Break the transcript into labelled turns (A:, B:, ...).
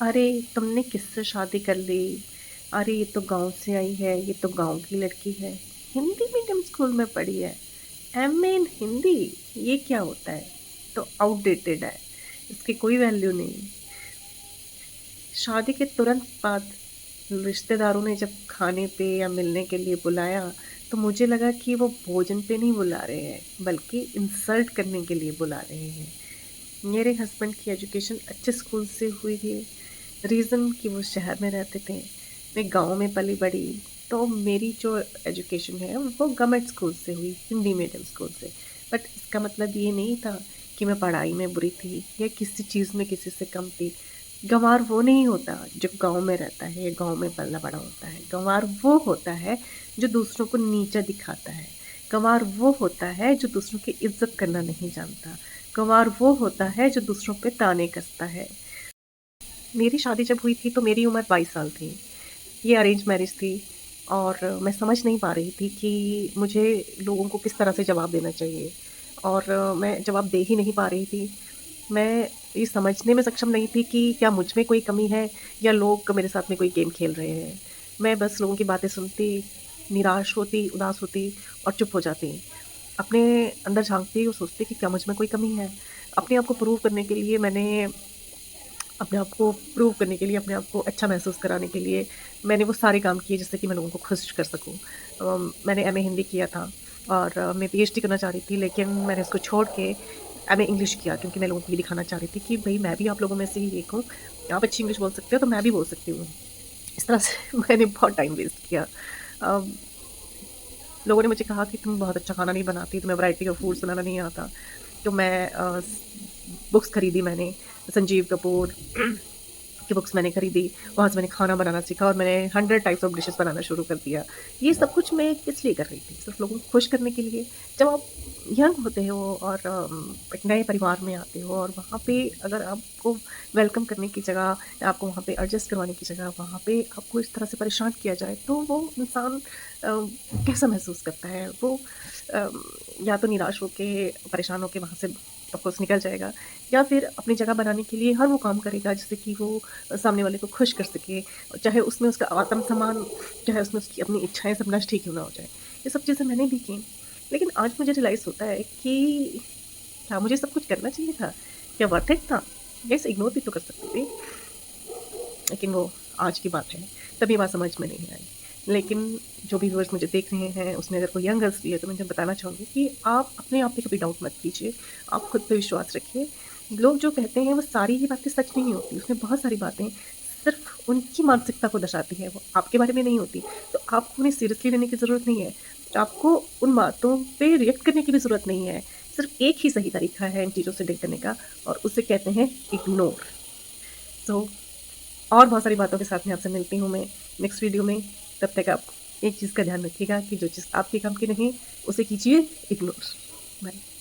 A: अरे तुमने किससे शादी कर ली? अरे ये तो गांव से आई है, ये तो गांव की लड़की है, हिंदी मीडियम स्कूल में पढ़ी है, एमए इन हिंदी, ये क्या होता है? तो आउटडेटेड है, इसकी कोई वैल्यू नहीं। शादी के तुरंत बाद रिश्तेदारों ने जब खाने पे या मिलने के लिए बुलाया तो मुझे लगा कि वो भोजन पे नहीं बुला रहे हैं बल्कि इंसल्ट करने के लिए बुला रहे हैं। मेरे हस्बैंड की एजुकेशन अच्छे स्कूल से हुई थी। रीज़न कि वो शहर में रहते थे, मैं गांव में पली बड़ी। तो मेरी जो एजुकेशन है वो गवर्नमेंट स्कूल से हुई, हिंदी मीडियम स्कूल से। बट इसका मतलब ये नहीं था कि मैं पढ़ाई में बुरी थी या किसी चीज़ में किसी से कम थी। गँवार वो नहीं होता जो गांव में रहता है, गांव में पला बड़ा होता है। गँवार वो होता है जो दूसरों को नीचा दिखाता है। गँवार वो होता है जो दूसरों की इज्जत करना नहीं जानता। गँवार वो होता है जो दूसरों पे ताने कसता है। मेरी शादी जब हुई थी तो मेरी उम्र 22 साल थी। ये अरेंज मैरिज थी और मैं समझ नहीं पा रही थी कि मुझे लोगों को किस तरह से जवाब देना चाहिए और मैं जवाब दे ही नहीं पा रही थी। मैं ये समझने में सक्षम नहीं थी कि क्या मुझ में कोई कमी है या लोग मेरे साथ में कोई गेम खेल रहे हैं। मैं बस लोगों की बातें सुनती, निराश होती, उदास होती और चुप हो जाती। अपने अंदर झाँकती और सोचती कि क्या मुझ में कोई कमी है। अपने आप को प्रूव करने के लिए अपने आप को प्रूव करने के लिए, अपने आप को अच्छा महसूस कराने के लिए मैंने वो सारे काम किए जिससे कि मैं लोगों को खुश कर सकूँ। मैंने एमए हिंदी किया था और मैं पीएचडी करना चाह रही थी, लेकिन मैंने उसको छोड़ के एमए इंग्लिश किया क्योंकि मैं लोगों को ये दिखाना चाह रही थी कि भई मैं भी आप लोगों में से ही एक हूँ। आप अच्छी इंग्लिश बोल सकते हो तो मैं भी बोल सकती हूँ। इस तरह से मैंने बहुत टाइम वेस्ट किया। अ, लोगों ने मुझे कहा कि तुम बहुत अच्छा खाना नहीं बनाती, तुम्हें वैरायटी ऑफ फूड्स बनाना नहीं आता। तो मैं बुक्स खरीदी मैंने, संजीव कपूर की बुक्स मैंने खरीदी, वहाँ से मैंने खाना बनाना सीखा और मैंने 100 टाइप्स ऑफ डिशेज़ बनाना शुरू कर दिया। ये सब कुछ मैं किस लिए कर रही थी? सिर्फ़ लोगों को खुश करने के लिए। जब आप यंग होते हो और एक नए परिवार में आते हो और वहाँ पे अगर आपको वेलकम करने की जगह या आपको वहाँ पे एडजस्ट करवाने की जगह, वहाँ पे आपको इस तरह से परेशान किया जाए, तो वो इंसान कैसा महसूस करता है? वो अ, या तो निराश होके, परेशान होके वहाँ से ऑफ़ कोर्स निकल जाएगा या फिर अपनी जगह बनाने के लिए हर वो काम करेगा जिससे कि वो सामने वाले को खुश कर सके। चाहे उसमें उसका आत्म-सम्मान, चाहे उसमें उसकी अपनी इच्छाएँ सब नष्ट ही क्यों ना हो जाए। ये सब चीज़ें मैंने भी की। लेकिन आज मुझे रियलाइज़ होता है कि क्या मुझे सब कुछ करना चाहिए था? क्या वर्थ इट था? येस, इग्नोर भी तो कर सकती थी। लेकिन वो आज की बात है, तब ये बात समझ में नहीं आई। लेकिन जो भी व्यूअर्स मुझे देख रहे हैं, उसमें अगर कोई यंग गर्ल्स भी है, तो मैं उन्हें बताना चाहूँगी कि आप अपने आप पे कभी डाउट मत कीजिए। आप खुद पे विश्वास रखिए। लोग जो कहते हैं, वो सारी ही बातें सच नहीं होती। उसमें बहुत सारी बातें सिर्फ़ उनकी मानसिकता को दर्शाती हैं, वो आपके बारे में नहीं होती। तो आपको उन्हें सीरियसली लेने की ज़रूरत नहीं है। आपको उन बातों पे रिएक्ट करने की भी ज़रूरत नहीं है। सिर्फ़ एक ही सही तरीका है इन चीज़ों से डील करने का और उसे कहते हैं इग्नोर। सो और बहुत सारी बातों के साथ में आपसे मिलती हूँ मैं नेक्स्ट वीडियो में। तब तक आप एक चीज़ का ध्यान रखिएगा कि जो चीज़ आपके काम की नहीं, उसे कीजिए इग्नोर। बाय।